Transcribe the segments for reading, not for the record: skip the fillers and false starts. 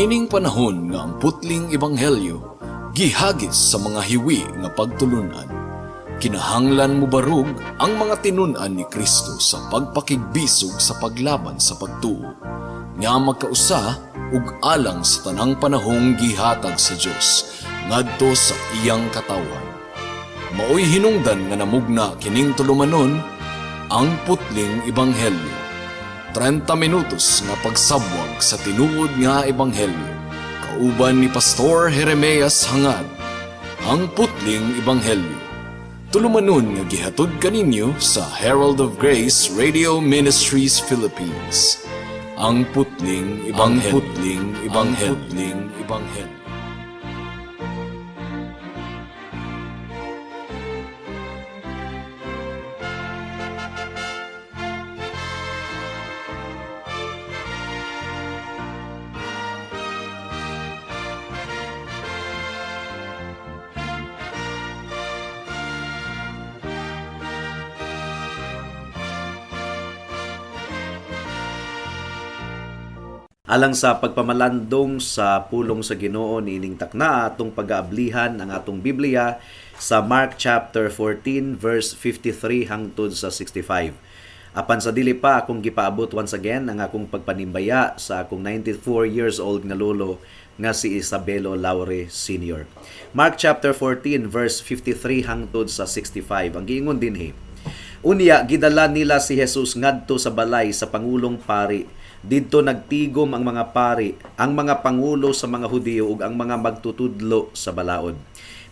Niining panahon nga ang putling ebanghelyo gihagis sa mga hiwi nga pagtulunan. Kinahanglan mo barug ang mga tinun-an ni Kristo sa pagpakigbisog sa paglaban sa pagtuo, nga magkausa ug alang sa tanang panahong gihatag sa Dios ngadto sa iyang katawan. Maoy hinungdan nga namugna kining tulumanon ang putling ebanghelyo. 30 minutos nga pagsabwag sa tinuod nga ebanghelyo. Kauban ni Pastor Jeremias Hangad, ang putling ebanghelyo. Tulumanon nga gihatod kaninyo sa Herald of Grace Radio Ministries Philippines. Ang putling ebanghelyo. Alang sa pagpamalandong sa pulong sa Ginoo niining takna atong pag-aablihan ang atong Biblia sa Mark chapter 14 verse 53 hangtod sa 65. Apan sa dili pa akong gipaabot once again ang akong pagpanimbaya sa akong 94 years old nga lolo nga si Isabelo Laure Sr. Mark chapter 14 verse 53 hangtod sa 65. Ang giingon dinhi: Unya gidala nila si Jesus ngadto sa balay sa pangulong pari. Didto nagtigom ang mga pari, ang mga pangulo sa mga Hudiyo ug ang mga magtutudlo sa balaod.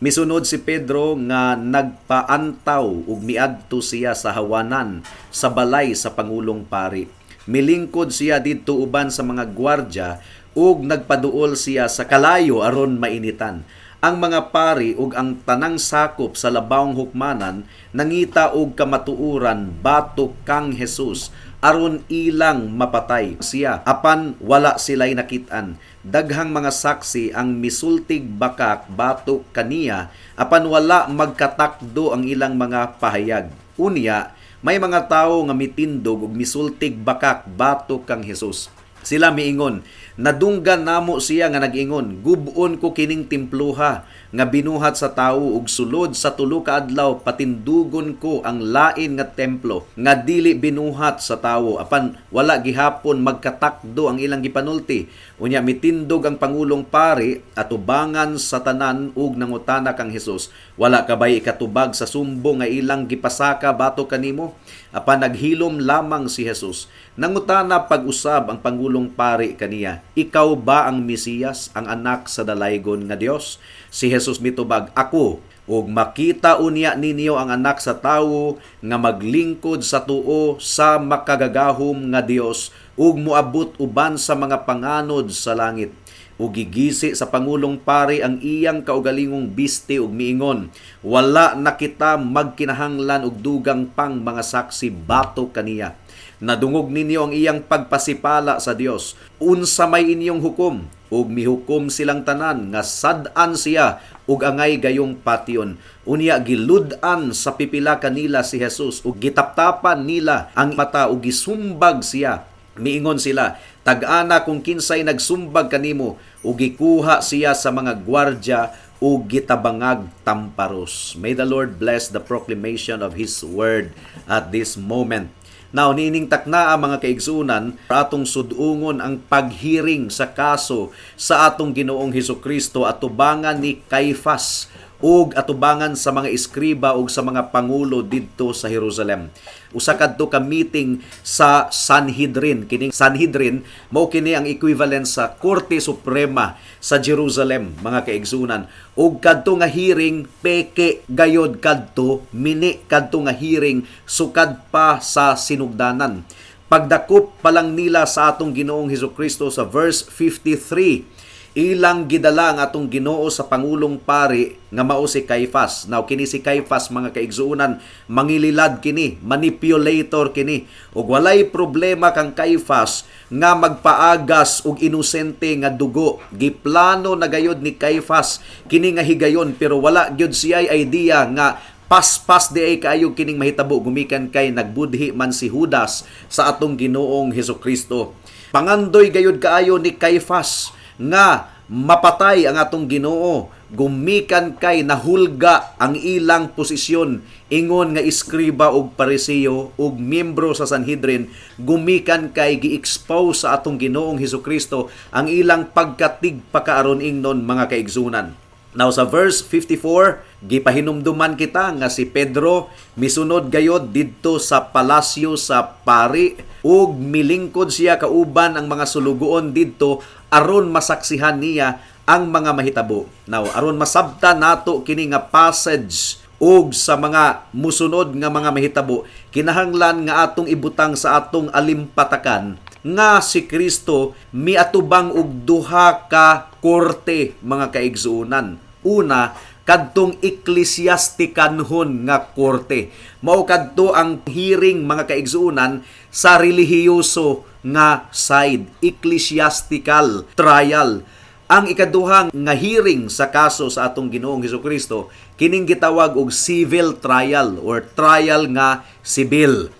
Misunod si Pedro nga nagpaantaw ug miadto siya sa hawanan sa balay sa pangulong pari. Milingkod siya didto uban sa mga gwardya ug nagpaduol siya sa kalayo aron mainitan. Ang mga pari ug ang tanang sakop sa labawng hukmanan nangita og kamatuoran batok kang Jesus aron ilang mapatay siya apan wala sila'y nakit-an. Daghang mga saksi ang misultig bakak batok kaniya apan wala magkatakdo ang ilang mga pahayag. Unya may mga tawo nga mitindog ug misultig bakak batok kang Jesus. Sila miingon, nadunggan namo siya nga nag-ingon, gubon ko kining templuha nga binuhat sa tawo ug sulod sa tulo ka adlaw patindugon ko ang lain nga templo nga dili binuhat sa tawo apan wala gihapon magkatakdo ang ilang gipanulti. Unya mitindog ang pangulong pari atubangan sa tanan ug nangutana kang Hesus, wala ka bay ikatubag sa sumbong nga ilang gipasaka batok kanimo? Apan naghilom lamang si Jesus. Nangutana pag-usab ang pangulong pari kaniya, ikaw ba ang Mesiyas, ang anak sa dalaygon nga Dios? Si Jesus mitubag, ako. Ug makita unya ninyo ang anak sa tawo nga maglingkod sa tuo sa makagagahom nga Dios ug moabot uban sa mga panganod sa langit. Ug gigisi sa pangulong pari ang iyang kaugalingong biste ug miingon, wala na kita magkinahanglan og dugang pang mga saksi batok kaniya. Nadungog ninyo ang iyang pagpasipala sa Dios. Unsa may inyong hukom? Ug mihukom silang tanan nga sad-an siya ug angay gayong patyon. Unya gilud-an sa pipila kanila si Jesus ug gitaptapan nila ang mata ug gisumbag siya. Miingon sila, tag-ana kung kinsay nagsumbag kanimo, ug gikuha siya sa mga gwardya ug gitabangag tamparos. May the Lord bless the proclamation of His word at this moment. Now, niining takna mga kaigsunan, atong sudungon ang paghiring sa kaso sa atong Ginoong Hesukristo atubangan ni Caifás ug atubangan sa mga eskriba ug sa mga pangulo didto sa Jerusalem. Usa kadto ka meeting sa Sanhedrin. Kining Sanhedrin mao kini ang equivalent sa Korte Suprema sa Jerusalem, mga kaigsunan. Ug kadto nga hearing peke gayod kadto, mini kadto nga hearing sukad pa sa sinugdanan. Pagdakop pa lang nila sa atong Ginoong Hesukristo sa verse 53, ilang gidala ang atong Ginoo sa pangulong pari nga mao si Caifás. Now kini si Caifás mga kaigsuunan, mangililad kini, manipulator kini. Ug walay problema kang Caifás nga magpaagas og inosente nga dugo. Giplano na gayud ni Caifás kini nga higayon pero wala gyud siya idea nga paspas di ay kayo kining mahitabo gumikan kay nagbudhi man si Judas sa atong Ginoong Hesukristo. Pangandoy gayud kaayo ni Caifás nga mapatay ang atong Ginoo, gumikan kay nahulga ang ilang posisyon, ingon nga iskriba ug pariseo ug miyembro sa Sanhedrin, gumikan kay gi-expose sa atong Ginoong Hesukristo ang ilang pagkatigpakaaron ingnon mga kaigsunan. Now sa verse 54, gipahinumduman kita nga si Pedro misunod gayod didto sa palasyo sa pari ug milingkod siya kauban ang mga sulugoon didto aron masaksihan niya ang mga mahitabo. Now aron masabta nato kini nga passage ug sa mga musunod nga mga mahitabo, kinahanglan nga atong ibutang sa atong alimpatakan nga si Kristo miatubang og duha ka korte mga kaigsuonan. Una, kadtong eklesiastikanhon nga korte. Mao kadto ang hearing mga kaigsuonan sa relihiyoso nga side, ecclesiastical trial. Ang ikaduhang nga hearing sa kaso sa atong Ginoong Hesukristo kining gitawag og civil trial or trial nga sibil.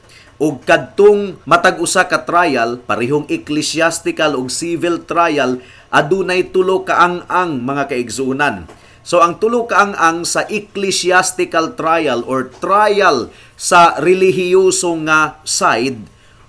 Ug kadtong matag usa ka trial, parehong ecclesiastical ug civil trial, adunay tulo ka ang mga kaigsuonan. So ang tulo ka ang sa ecclesiastical trial or trial sa relihiyoso nga side,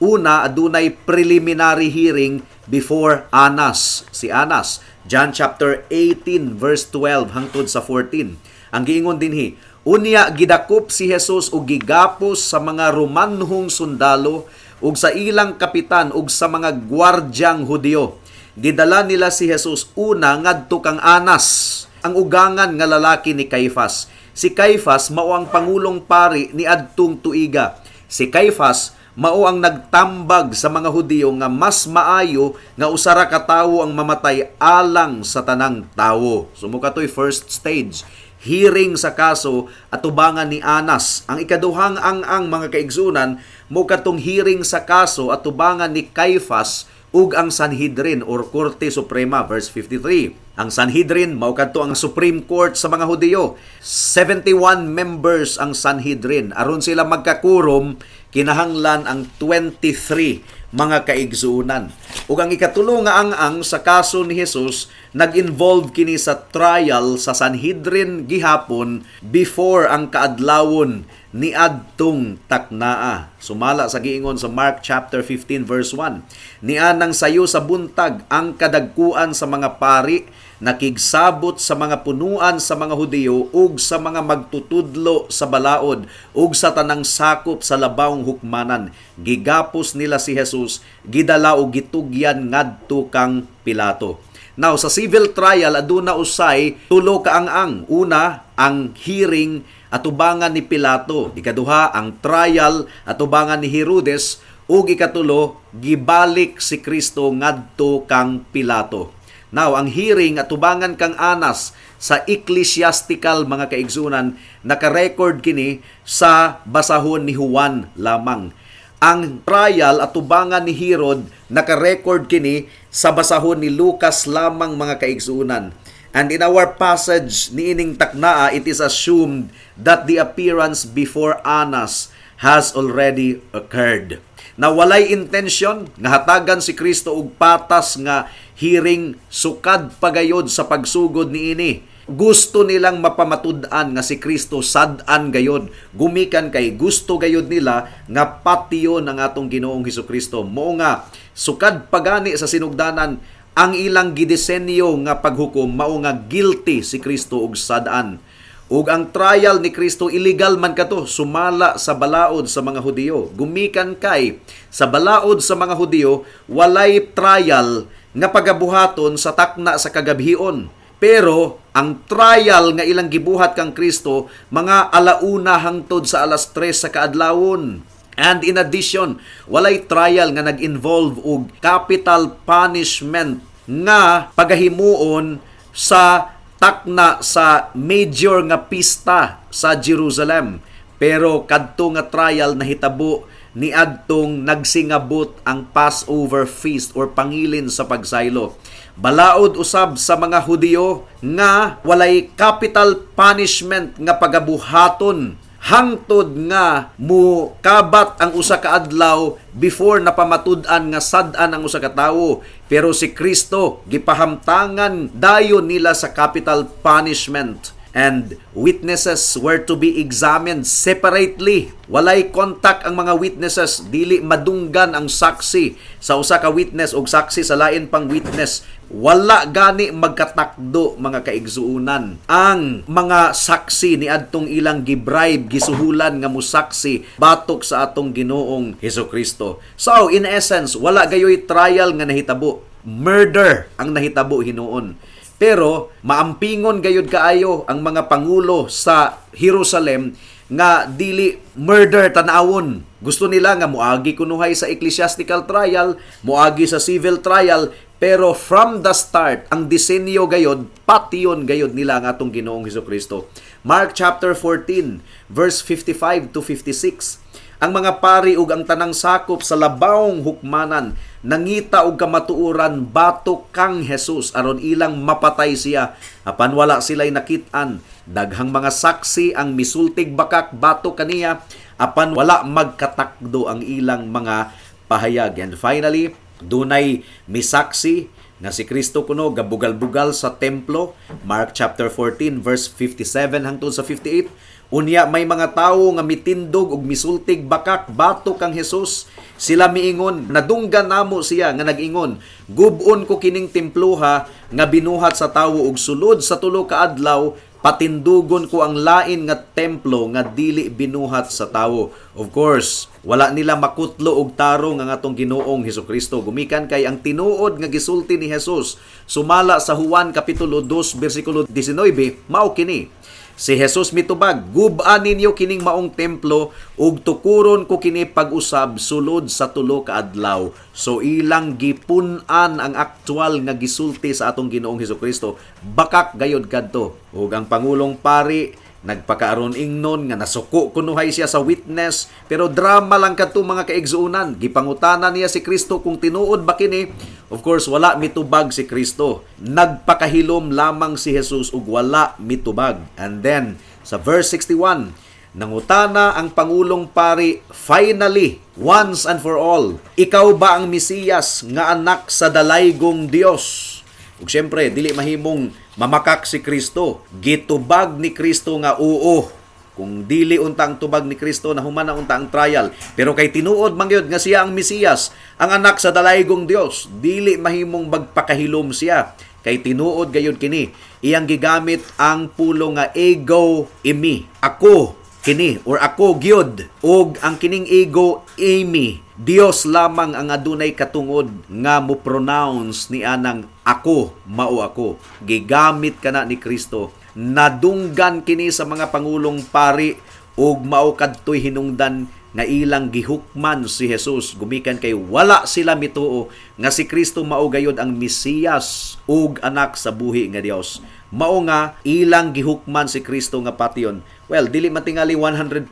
una adunay preliminary hearing before Anas, si Anas. John chapter 18 verse 12 hangtod sa 14. Ang giingon dinhi, unya gidakop si Jesus og gigapos sa mga Romanhong sundalo ug sa ilang kapitan ug sa mga gwardyang Hudyo. Gidala nila si Jesus una ngadto kang Anas, ang ugangan nga lalaki ni Caifas. Si Caifas mao ang pangulong pari ni adtong tuiga. Si Caifas mao ang nagtambag sa mga Hudyo nga mas maayo nga usara ka tawo ang mamatay alang sa tanang tawo. Sumo katoy first stage, hearing sa kaso at tubangan ni Anas. Ang ikaduhang ang mga kaigsunan mo katong hearing sa kaso at tubangan ni Caifas ug ang Sanhedrin or Korte Suprema, verse 53. Ang Sanhedrin mao kadto ang Supreme Court sa mga Hudyo. 71 members ang Sanhedrin. Aron sila magkakurom, kinahanglan ang 23 mga kaigsuunan. Ug ang ikatulo nga ang sa kaso ni Jesus, nag-involve kini sa trial sa Sanhedrin gihapon before ang kaadlawon ni adtong taknaa. Sumala sa giingon sa Mark chapter 15 verse 1. Nianang sayo sa buntag ang kadagkuan sa mga pari, nakigsabot sa mga punuan sa mga Hudyo ug sa mga magtutudlo sa balaod ug sa tanang sakop sa labawng hukmanan. Gigapos nila si Jesus, gidala og gitugyan ngadto kang Pilato. Now sa civil trial aduna usay tulo ka ang una ang hearing atubangan ni Pilato, ikaduha ang trial atubangan ni Herodes ug ikatulo gibalik si Kristo ngadto kang Pilato. Now, ang hearing at tubangan kang Anas sa ecclesiastical mga kaigsunan, naka-record kini sa basahon ni Juan lamang. Ang trial at tubangan ni Herod, naka-record kini sa basahon ni Lucas lamang mga kaigsunan. And in our passage ni ining taknaa, it is assumed that the appearance before Anas has already occurred. Na walay intensyon nga hatagan si Kristo og patas nga hearing sukad pagayod sa pagsugod niini. Gusto nilang mapamatud-an nga si Kristo sad-an gayod. Gumikan kay gusto gayod nila nga patiyon ang atong Ginoong Hesukristo. Mao nga sukad pagani sa sinugdanan ang ilang gidisenyo nga paghukom mao nga guilty si Kristo og sad-an. Ug ang trial ni Kristo illegal man kato, sumala sa balaod sa mga Hudyo. Gumikan kay sa balaod sa mga Hudyo walay trial nga pagabuhaton sa takna sa kagabhion. Pero ang trial nga ilang gibuhat kang Kristo mga alauna hangtod sa alas 3 sa kaadlawon. And in addition, walay trial nga nag-involve og capital punishment nga pagahimuon sa takna sa major nga pista sa Jerusalem. Pero kadto nga trial nahitabo ni adtong nagsingabot ang Passover feast or pangilin sa pagsaylo. Balaod usab sa mga Hudyo nga walay capital punishment nga pagabuhaton hangtod nga mo kabat ang usa ka adlaw before napamatud-an nga sad-an ang usa ka tawo. Pero si Kristo gipahamtangan dayon nila sa capital punishment, and witnesses were to be examined separately. Walay contact ang mga witnesses, dili madunggan ang saksi sa usa ka witness og saksi sa lain pang witness. Wala gani magkatakdo, mga kaigsuunan. Ang mga saksi ni adtong ilang gibribe, gisuhulan nga musaksi batok sa atong Ginoong Hesukristo. So in essence, wala gayoy trial nga nahitabo. Murder ang nahitabo hinuon. Pero maampingon gayud kaayo ang mga pangulo sa Jerusalem nga dili murder tanawon. Gusto nila nga moagi kunuhay sa ecclesiastical trial, moagi sa civil trial, pero from the start ang disenyo gayud, patyon gayud nila ang atong Ginoong Hesukristo. Mark chapter 14 verse 55 to 56. Ang mga pari ug ang tanang sakop sa labawong hukmanan nangita og kamatuoran batok kang Jesus aron ilang mapatay siya. Apan wala sila'y nakit-an. Daghang mga saksi ang misultig bakak batok kaniya, apan wala magkatakdo ang ilang mga pahayag. And finally, dunay misaksi nga si Kristo kuno gabugal-bugal sa templo. Mark chapter 14 verse 57 hangtod sa 58. Unya may mga tawo nga mitindog og misultig bakak batok kang Jesus. Sila miingon, nadunggan namo siya nga nag-ingon, gubon ko kining temploha nga binuhat sa tawo og sulod sa tulo ka adlaw, patindugon ko ang lain nga templo nga dili binuhat sa tawo. Of course, wala nila makutlo og tarong ang atong Ginoong Hesukristo. Gumikan kay ang tinuod nga gisulti ni Jesus sumala sa Juan kapitulo 2 bersikulo 19, mao kini. Si Jesus mitubag, gub-an ninyo kining maong templo ug tukuron ko kini pag-usab sulod sa tulo ka adlaw. So ilang gipun-an ang aktual nga gisulti sa atong Ginoong Hesukristo. Bakak gayod kadto. Ug ang pangulong pari nagpakaaron ingnon nga nasuko kunuhay siya sa witness, pero drama lang kadto, mga kaigsuunan. Gipangutanan niya si Kristo kung tinuod ba kini. Of course, wala mitubag si Kristo. Nagpakahilom lamang si Jesus ug wala mitubag. And then sa verse 61, nangutana ang pangulong pari finally, once and for all, ikaw ba ang Mesiyas nga anak sa dalaygong Dios? Ug syempre, dili mahimong mamakak si Kristo. Gitubag ni Kristo nga oo. Kung dili unta ang tubag ni Kristo, nahuman na unta ang trial. Pero kay tinuod man gyud nga siya ang Mesiyas, ang anak sa dalaygong Dios, dili mahimong magpakahilom siya. Kay tinuod gayud kini, iyang gigamit ang pulo nga ego imi. Ako kini or ako gyud, ug ang kining ego imi, Dios lamang ang adunay katungod nga mo pronounce ni anang ako mao ako. Gigamit kana ni Kristo. Nadunggan kini sa mga pangulong pari ug mao kadtoy hinungdan nga ilang gihukman si Jesus. Gumikan kay wala sila mituo nga si Kristo mao gayud ang Mesiyas ug anak sa buhi nga Dios. Mao nga ilang gihukman si Kristo nga patyon. Well, dili matingali 100%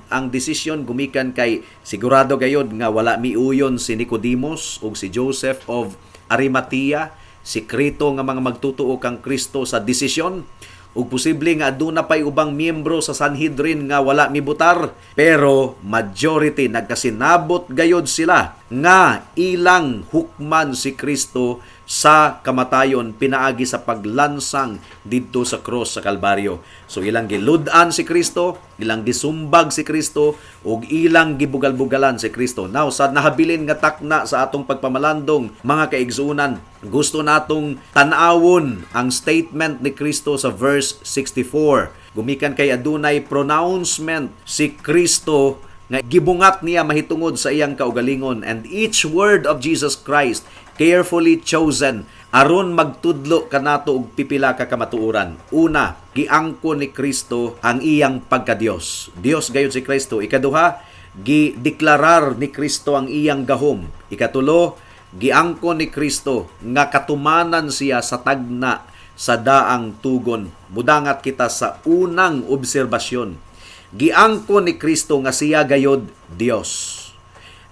ang desisyon, gumikan kay sigurado gayud nga wala miuyon si Nicodemus ug si Joseph of Arimathea, sikreto nga mga magtutuo kang Kristo sa desisyon. Ug posible nga aduna pay ubang miyembro sa Sanhedrin nga wala mibutar, pero majority nagkasinabot gayod sila nga ilang hukman si Kristo sa kamatayon pinaagi sa paglansang didto sa cross sa Kalbaryo. So ilang gilud-an si Kristo, ilang gisumbag si Kristo, ug ilang gibugal-bugalan si Kristo. Now, sa nahabilin nga takna sa atong pagpamalandong, mga kaigsuunan, gusto natong tan-awon ang statement ni Kristo sa verse 64. Gumikan kay adunay pronouncement si Kristo nga gibungat niya mahitungod sa iyang kaugalingon, and each word of Jesus Christ carefully chosen aron magtudlo kanato og pipila ka kamatuoran. Una, giangko ni Kristo ang iyang pagka-Dios. Dios gayud si Kristo. Ikaduha, gideklarar ni Kristo ang iyang gahom. Ikatulo, giangko ni Kristo nga katumanan siya sa tagna sa daang tugon. Mudangat kita sa unang obserbasyon. Giangko ni Kristo nga siya gayod Dios.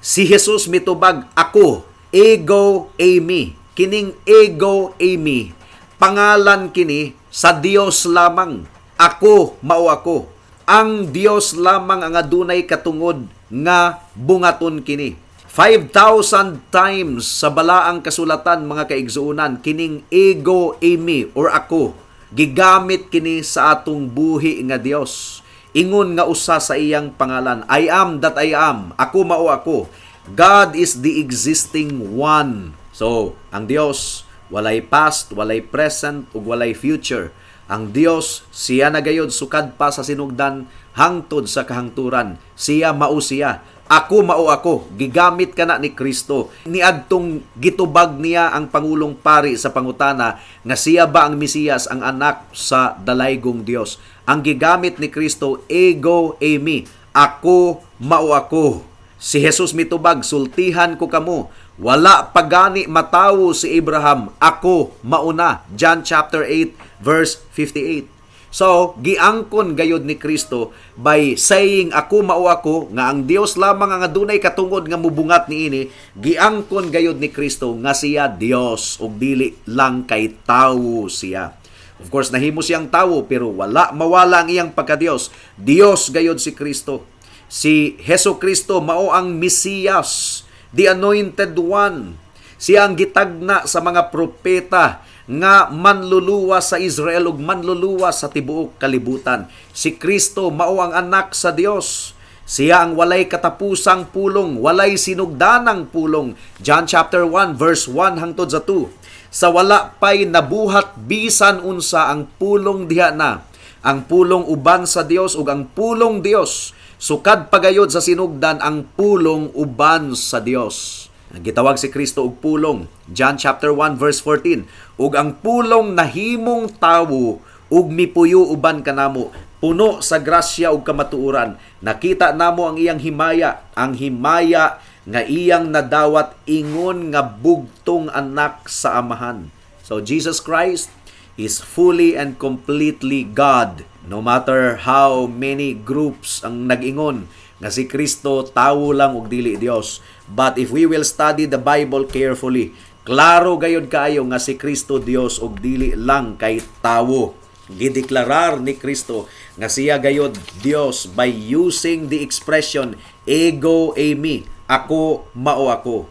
Si Jesus mitubag, ako, ego eimi. Kining ego eimi, pangalan kini sa Dios lamang. Ako mao ako. ang Dios lamang ang adunay katungod nga bungaton kini. 5,000 times sa balaang kasulatan mga kaigsuunan kining ego, eimi or ako gigamit kini sa atong buhi nga Dios. Ingon nga usa sa iyang pangalan, I am that I am. Ako mao ako. God is the existing one. So, ang Dios walay past, walay present, ug walay future. Ang Dios, siya nagayod sukad pa sa sinugdan hangtod sa kahangturan. Siya mao siya. Ako mao ako. Gigamit kana ni Kristo. Niadtong gitubag niya ang Pangulong Pari sa pangutana nga siya ba ang Mesiyas, ang anak sa dalaygong Dios. Ang gigamit ni Kristo, ego, eimi. Ako mao ako. Si Jesus mitubag, sultihan ko kamo. Wala pagani matawo si Abraham. Ako mauna. John chapter 8 verse 58. So, giangkon gayod ni Kristo by saying ako mao ako nga ang Dios lamang ang adunay katungod nga mubungat niini, giangkon gayod ni Kristo nga siya Dios ug dili lang kay tawo siya. Of course, nahimo siyang tawo pero wala mawala ang iyang pagka-Dios. Dios gayod si Kristo. Si Hesus Kristo mao ang Mesiyas, the Anointed One. Siya ang gitagna sa mga propeta nga manluluwa sa Israel ug manluluwa sa tibuok kalibutan. Si Kristo mao ang anak sa Dios. Siya ang walay katapusang pulong, walay sinugdanang pulong. John chapter 1 verse 1 hangtod sa 2. Sa wala pay nabuhat bisan unsa ang pulong diha na. Ang pulong uban sa Dios ug ang pulong Dios. Sukad pagayod sa sinugdan ang pulong uban sa Dios. Gitawag si Kristo og pulong. John chapter 1 verse 14. Ug ang pulong nahimong tawo ug mipuyo uban kanamo, puno sa grasya ug kamatuoran. Nakita namo ang iyang himaya, ang himaya nga iyang nadawat ingon nga bugtong anak sa amahan. So Jesus Christ is fully and completely God. No matter how many groups ang nag-ingon nga si Kristo tawo lang ug dili Dios. But if we will study the Bible carefully, klaro gayud kaayo nga si Kristo Dios ug dili lang kay tawo. Gideklarar ni Kristo nga siya gayud Dios by using the expression ego eimi, ako mao ako.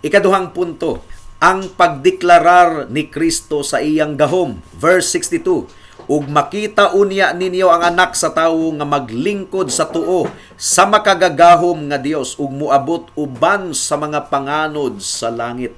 Ikaduhang punto, ang pagdeklarar ni Kristo sa iyang gahom. Verse 62. Ug makita unya ninyo ang anak sa tawo nga maglingkod sa tuo sa makagagahom nga Dios ug muabot uban sa mga panganod sa langit.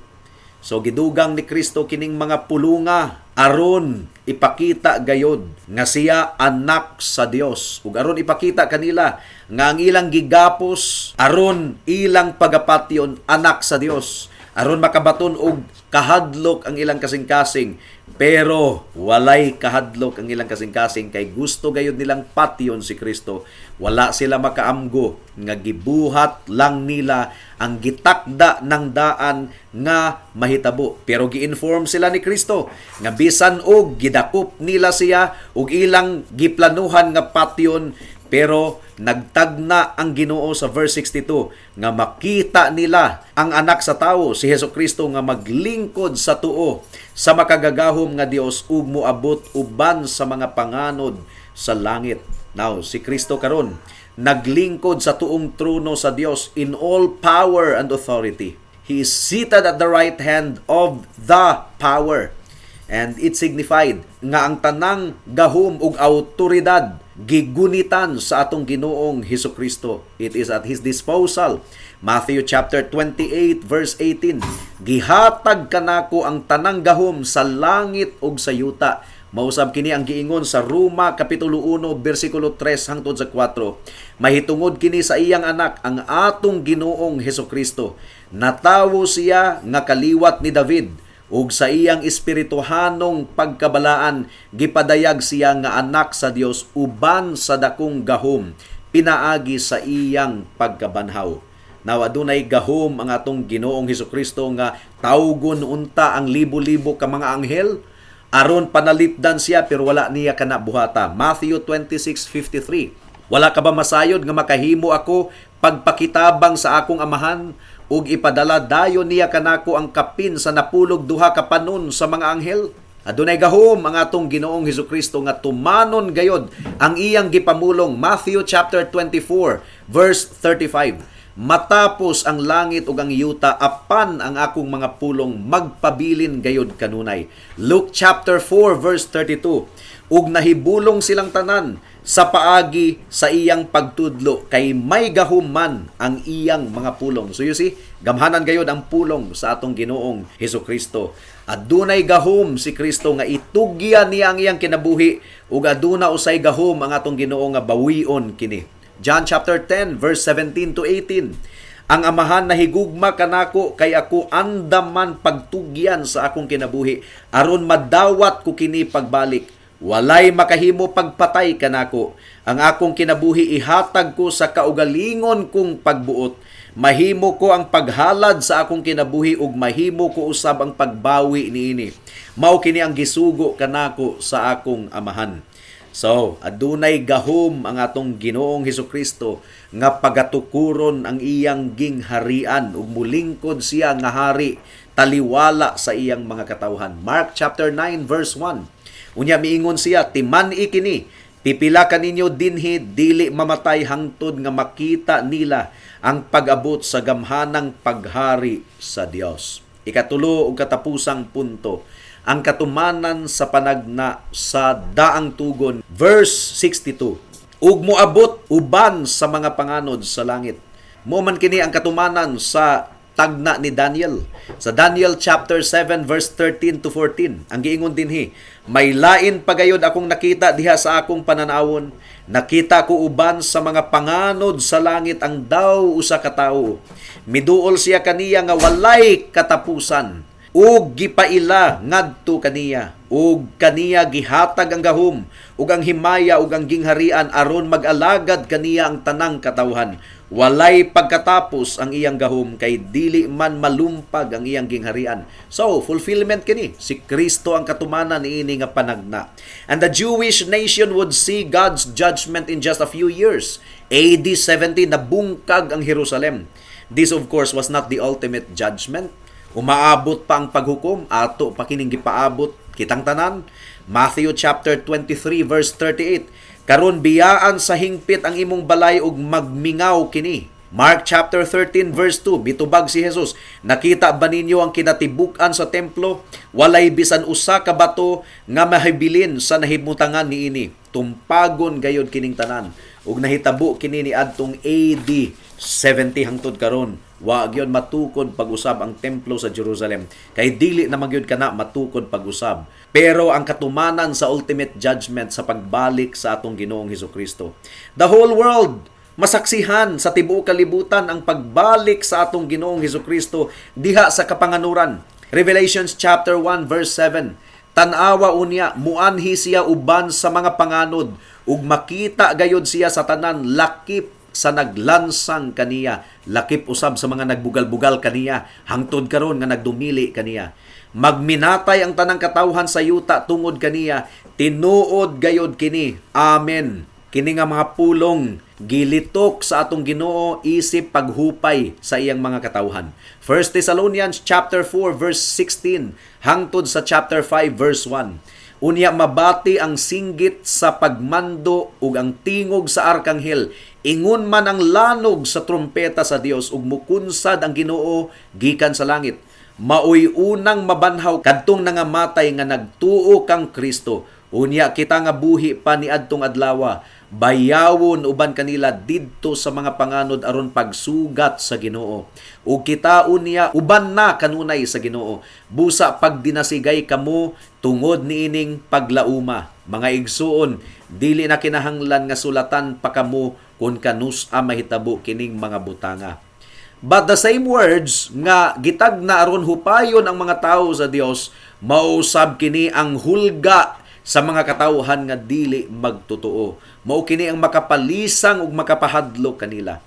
So gidugang ni Kristo kining mga pulunga aron ipakita gayod nga siya anak sa Dios ug aron ipakita kanila nga ang ilang gigapos aron ilang pagapatyon anak sa Dios, aron makabaton og kahadlok ang ilang kasing-kasing. Pero walay kahadlok ang ilang kasing-kasing kay gusto gayud nilang patyon si Kristo. Wala sila makaamgo nga gibuhat lang nila ang gitakda ng daan nga mahitabo. Pero gi-inform sila ni Kristo nga bisan og gidakop nila siya ug ilang giplanuhan nga patyon, pero nagtagna ang Ginoo sa verse 62 nga makita nila ang anak sa tawo, si Hesukristo, nga maglingkod sa tuo sa makagagahom nga Dios ug moabot uban sa mga panganod sa langit. Now, si Kristo karon naglingkod sa tuong trono sa Dios in all power and authority. He is seated at the right hand of the power. And it signified nga ang tanang gahom ug awtoridad gigunitan sa atong Ginoong Hesukristo. It is at His disposal. Matthew chapter 28 verse 18. Gihatag kanako ang tanang gahom sa langit ug sa yuta. Mausab kini ang giingon sa Roma kapitulo 1 bersikulo 3 hangtod sa 4. Mahitungod kini sa iyang anak, ang atong Ginoong Hesukristo. Natawo siya nga kaliwat ni David, ug sa iyang espirituhanong pagkabalaan gipadayag siya nga anak sa Dios uban sa dakong gahom pinaagi sa iyang pagkabanhaw. Now adunay gahom ang atong Ginoong Hesukristo nga tawgon unta ang libo-libo ka mga anghel aron panalipdan siya, pero wala niya kana buhata. Matthew 26:53. Wala ka ba masayod nga makahimo ako pagpakitabang sa akong amahan ug ipadala dayon niya kanako ang kapin sa napulog duha ka panon sa mga anghel? Adunay gahom ang atong Ginoong Hesukristo nga tumanon gayod ang iyang gipamulong. Matthew chapter 24 verse 35. Matapos ang langit ug ang yuta, apan ang akong mga pulong magpabilin gayod kanunay. Luke chapter 4 verse 32. Ug nahibulong silang tanan sa paagi sa iyang pagtudlo, kay may gahom man ang iyang mga pulong. So you see, gamhanan gayod ang pulong sa atong Ginoong Hesukristo. Adunay gahom si Kristo nga itugyan niya ang iyang kinabuhi, ug aduna usay gahom ang atong Ginoo nga bawion kini. John chapter 10 verse 17 to 18. Ang amahan nahigugma kanako, kay ako andam man pagtugyan sa akong kinabuhi, aron madawat ko kini pagbalik. Walay makahimo pagpatay kanako. Ang akong kinabuhi ihatag ko sa kaugalingon kong pagbuot. Mahimo ko ang paghalad sa akong kinabuhi, ug mahimo ko usab ang pagbawi niini. Mao kini ang gisugo kanako sa akong amahan. So, adunay gahom ang atong Ginoong Hesukristo nga pagatukuron ang iyang gingharian ug mulingkod siya nga hari taliwala sa iyang mga katawhan. Mark chapter 9 verse 1. Unya miingon siya, timan-i kini, pipila kaninyo dinhi dili mamatay hangtod nga makita nila ang pag-abot sa gamhanang paghari sa Dios. Ikatulo ug katapusang punto, ang katumanan sa panagna sa daang tugon. Verse 62. Ug moabot uban sa mga panganod sa langit. Mo man kini ang katumanan sa tagna ni Daniel. Sa Daniel chapter 7 verse 13 to 14. Ang giingon dinhi, may lain pagayod akong nakita diha sa akong pananawon. Nakita ko uban sa mga panganod sa langit ang daw usa ka tawo. Miduol siya kaniya nga walay katapusan. Ug gipaila ngadto kaniya, ug kaniya gihatag ang gahom, ug ang himaya ug ang gingharian aron mag-alagad kaniya ang tanang katawhan. Walay pagkatapos ang iyang gahom, kay dili man malumpag ang iyang gingharian. So, fulfillment kini. Si Kristo ang katumanan niini nga panagna. And the Jewish nation would see God's judgment in just a few years. AD 70 nabungkag ang Jerusalem. This of course was not the ultimate judgment. Umaabot pa ang paghukom, ato pa kining gipaabot kitang tanan. Matthew chapter 23 verse 38. Karon biyaan sa hingpit ang imong balay ug magmingaw kini. Mark chapter 13 verse 2. Bitubag si Jesus, nakita ba ninyo ang kinatibuk-an sa templo? Walay bisan usa ka bato nga mahibilin sa nahimutangan niini. Tumpagon gayod kining tanan. Ug nahitabo kini ni adtong AD 70 hangtod karon. Wa gyud matukod pag-usab ang templo sa Jerusalem, kay dili na magyud kana matukod pag-usab. Pero ang katumanan sa ultimate judgment sa pagbalik sa atong Ginoong Hesukristo, the whole world masaksihan sa tibuok kalibutan ang pagbalik sa atong Ginoong Hesukristo diha sa kapanganuran. Revelations chapter 1 verse 7. Tan-awa unya, muanhi siya uban sa mga panganod, ug makita gayod siya sa tanan lakip sa naglansang kaniya, lakip usab sa mga nagbugal-bugal kaniya, hangtod karon nga nagdumili kaniya. Magminatay ang tanang katawhan sa yuta tungod kaniya, tinuod gayod kini. Amen. Kini nga mga pulong gilitok sa atong Ginoo isip paghupay sa iyang mga katawhan. 1 Thessalonians chapter 4 verse 16 hangtod sa chapter 5 verse 1. Unya mabati ang singgit sa pagmando ug ang tingog sa arkanghel. Ingon man ang lanog sa trumpeta sa Dios ug mukunsad ang Ginoo gikan sa langit. Maoy unang mabanhaw kadtong nangamatay nga nagtuo kang Kristo. Unya kita nga buhi pa ni adtong adlaw, bayawon uban kanila didto sa mga panganod aron pagsugat sa Ginoo. Ug kita unya uban na kanunay sa Ginoo. Busa pagdinasigay kamo tungod niining paglauma. Mga igsuon, dili na kinahanglan nga sulatan pa kamo kung kanus-a mahitabo kining mga butanga. But the same words nga gitag na aron hupayon ang mga tawo sa Dios, mausab kini ang hulga sa mga katawhan nga dili magtotoo. Mao kini ang makapalisang ug makapahadlok kanila.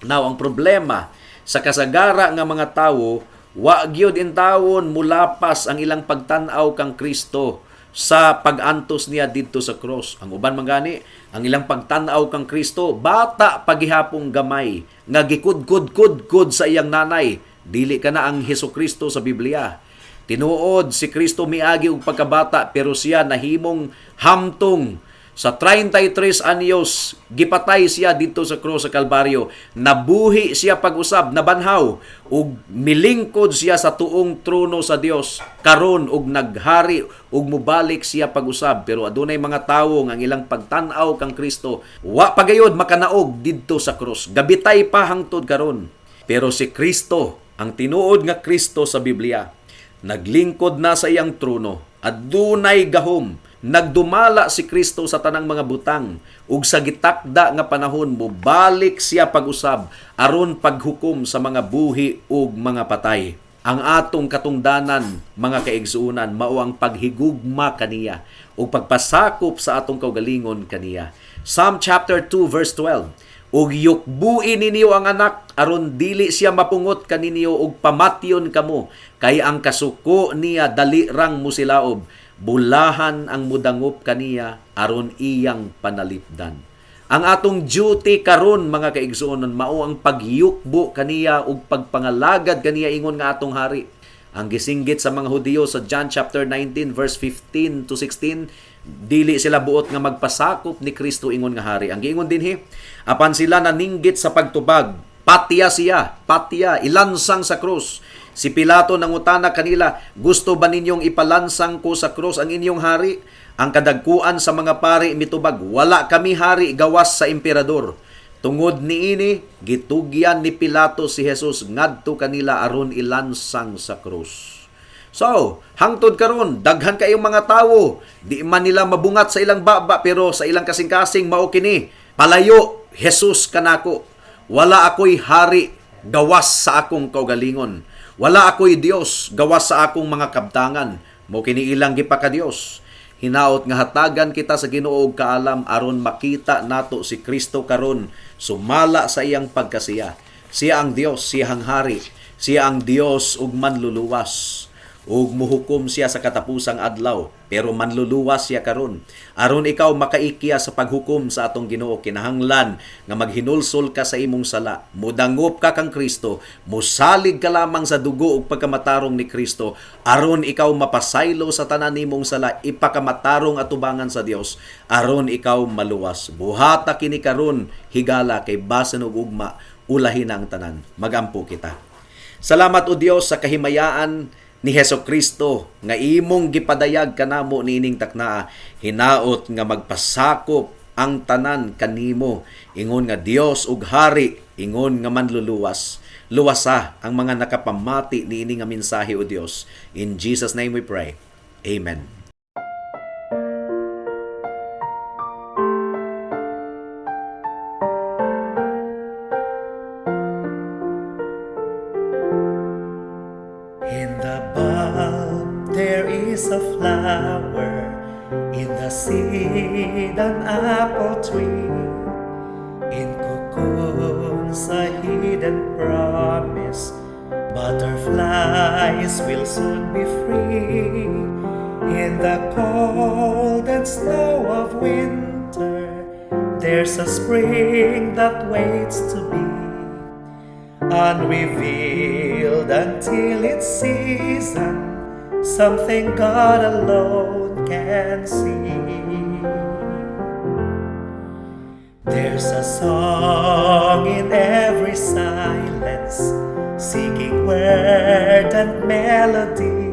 Now, ang problema sa kasagara nga mga tawo, wa gyud intawon mulapas ang ilang pagtan-aw kang Kristo sa pag-antos niya didto sa cross. Ang uban man gani, ang ilang pagtan-aw kang Kristo, bata pagihapong gamay, nga gikudkod-kudkod sa iyang nanay. Dili ka na ang Hesukristo sa Biblia. Tinuod si Kristo miagi og pagkabata pero siya nahimong hamtong sa 33 anyos, gipatay siya dito sa krus sa Kalbaryo. Nabuhi siya pag-usab, nabanhaw, ug milingkod siya sa tuong trono sa Dios. Karon ug naghari ug mubalik siya pag-usab. Pero adunay mga tawo nga ang ilang pagtan-aw kang Kristo, wa pagayod makanaog didto sa krus. Gabitay pa hangtod karon. Pero si Kristo, ang tinuod nga Kristo sa Biblia, naglingkod na sa iyang trono. Adunay gahom. Nagdumala si Kristo sa tanang mga butang ug sa gitakda nga panahon mobalik siya pag-usab aron paghukom sa mga buhi ug mga patay. Ang atong katungdanan, mga kaigsuunan, mao ang paghigugma kaniya ug pagpasakop sa atong kaugalingon kaniya. Psalm chapter 2 verse 12. Ug yukbuin ninyo ang anak aron dili siya mapungot kaninyo ug pamatyon kamo kay ang kasuko niya dali rang musilaob. Bulahan ang mudangop kaniya aron iyang panalipdan. Ang atong duty karon mga kaigsuonon mao ang pagyukbo kaniya ug pagpangalagad kaniya ingon nga atong hari. Ang gisinggit sa mga Hudiyo sa John chapter 19 verse 15 to 16, dili sila buot nga magpasakop ni Kristo ingon nga hari. Ang giingon dinhi, apan sila naninggit sa pagtubag, patya siya, ilansang sa krus. Si Pilato nangutana kanila, gusto ba ninyong ipalansang ko sa krus ang inyong hari? Ang kadagkuan sa mga pari mitubag, wala kami hari gawas sa emperador. Tungod niini, gitugyan ni Pilato si Jesus ngadto kanila aron ilansang sa krus. So, hangtod karon daghan kayong mga tawo, di man nila mabungat sa ilang baba pero sa ilang kasing-kasing mao kini, palayo Jesus kanako. Wala ako'y hari gawas sa akong kaugalingon. Wala ako'y Dios gawas sa akong mga kabtangan. Mo kini ilang gipaka Dios. Hinaot nga hatagan kita sa Ginoo og kaalam aron makita nato si Kristo karon sumala sa iyang pagkasiya. Siya ang Dios, siya ang hari, siya ang Dios ug manluluwas. Ug muhukom siya sa katapusang adlaw, pero manluluwas siya karon. Aron ikaw makaikiya sa paghukom sa atong Ginoo, kinahanglan nga maghinulsol ka sa imong sala. Mudangop ka kang Kristo, musalig ka lamang sa dugo ug pagkamatarong ni Kristo, aron ikaw mapasaylo sa tanan nimong sala, ipakamatarong atubangan sa Dios, aron ikaw maluwas. Buhata kini karon higala kay basin ug ugma, ulahin ang tanan. Magampo kita. Salamat o Dios sa kahimayaan ni Hesukristo nga imong gipadayag kanamo niining taknaa, hinaot nga magpasakop ang tanan kanimo, ingon nga Dios ug hari, ingon nga manluluwas. Luwasa ang mga nakapamati niining nga mensahe o Dios. In Jesus name we pray. Amen. In the bulb there is a flower, in the seed an apple tree, in cocoons a hidden promise, butterflies will soon be free. In the cold and snow of winter, there's a spring that waits to be unrevealed until its season, something God alone can see. There's a song in every silence, seeking word and melody.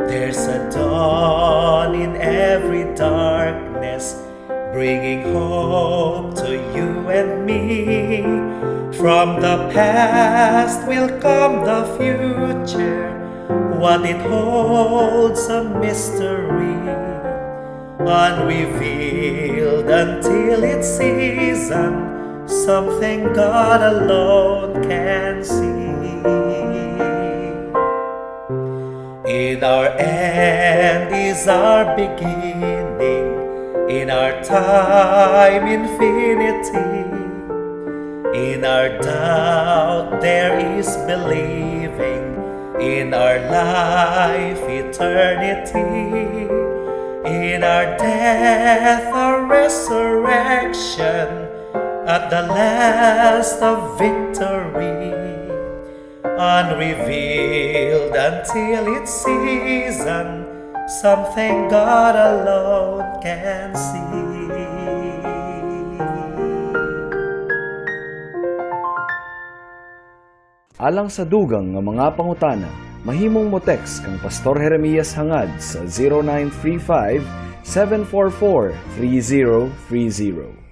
There's a dawn in every darkness, bringing hope to you and me. From the past will come the future, what it holds a mystery, unrevealed until its season, something God alone can see. In our end is our beginning, in our time infinity. In our doubt there is believing, in our life eternity. In our death our resurrection, at the last of victory. unrevealed until its season, something God alone can see. Alang sa dugang nga mga pangutana, mahimong mo text kang Pastor Jeremias hangad sa 0935 744 3030.